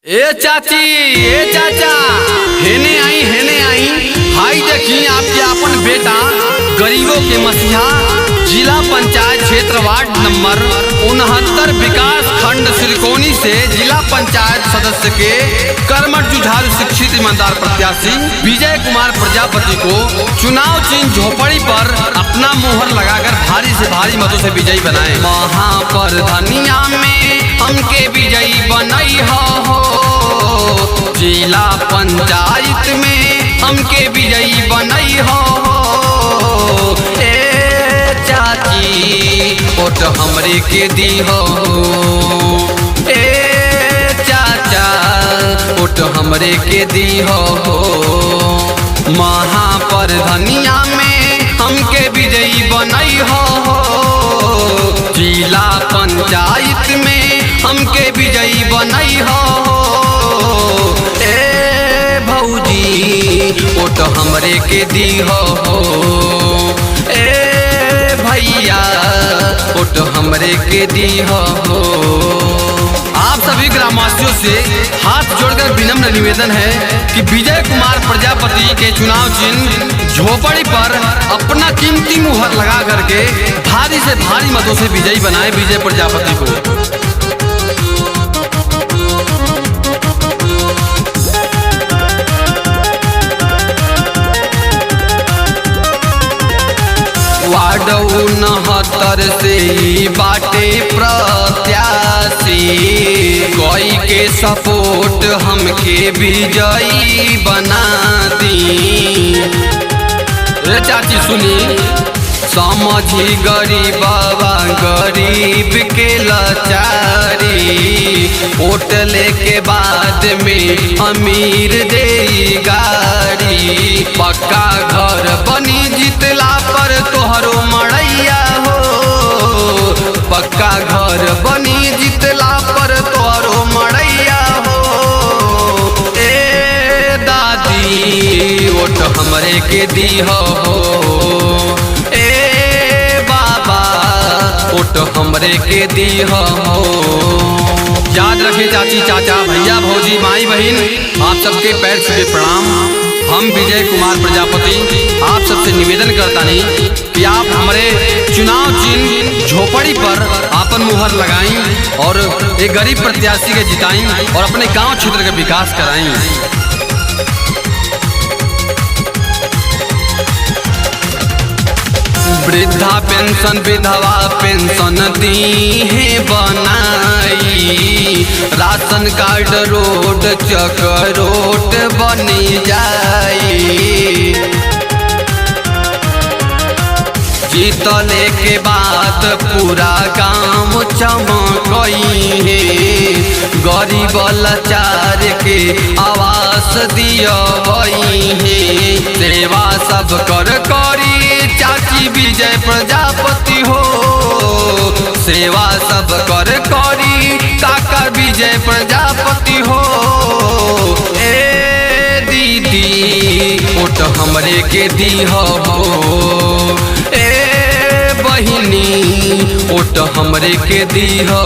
ए चाचा हेने आई हाई देखी आपके अपन बेटा गरीबों के मसीहा जिला पंचायत क्षेत्र वार्ड नंबर 69 विकास खंड सिरकोनी से जिला पंचायत सदस्य के कर्मठ जुझारू शिक्षित ईमानदार प्रत्याशी विजय कुमार प्रजापति को चुनाव चिन्ह झोपड़ी पर अपना मुहर लगाकर भारी से भारी मतों से विजयी बनाए। वहाँ पर धनिया में हमके विजयी बनाई हो जिला पंचायत में हमके विजयी बनाई हो। ए चाची वोट हमरे के दी हो, ए चाचा वोट हमरे के दी हो। महाप्रधानिया में हमके विजयी बनाई हो जिला पंचायत में हमके विजयी बनाई हो। ए भौजी वोट हमरे के दी हो, ए भैया वोट हमरे के दी हो। आप सभी ग्रामवासियों से हाथ जोड़कर विनम्र निवेदन है कि विजय कुमार प्रजापति के चुनाव चिन्ह झोपड़ी पर अपना कीमती मुहर लगा करके भारी से भारी मतों से विजयी बनाए विजय प्रजापति को। वार्ड 69 से बाटे प्रत्याशी कोई के सपोर्ट हमके विजयी बना दी। चाची सुनी समझी गरीबवा गरीब के लाचारी वोट लेके बाद में अमीर दे गाड़ी। पक्का घर बनी जितला पर तोहरो मड़ैया हो, पक्का घर बनी जितला पर तोहरो मड़ैया हो। ए दादी वोट हमरे के दी हो, ए बाबा वोट हमरे के दी हो। याद रखें चाची चाचा भैया भौजी माई बहन आप सबके पैर छुए प्रणाम। हम विजय कुमार प्रजापति आप सबसे निवेदन करता नहीं कि आप हमारे चुनाव चिन्ह झोपड़ी पर आपन मुहर लगाएं और एक गरीब प्रत्याशी के जिताएं और अपने गांव क्षेत्र का विकास कराएं। वृद्धा पेंशन विधवा पेंशन दी है बनाई, राशन कार्ड रोड चकरोट बनी जाई। जीतले के बाद पूरा गांव चमकई है, गरीब लाचार के आवास दियवई है। सेवा सब कर करी चाची विजय प्रजापति हो, सेवा सब कर करी काका विजय प्रजापति हो। ए दीदी वोट हमरे के दी हो, ए बहिनी वोट हमरे के दी हो।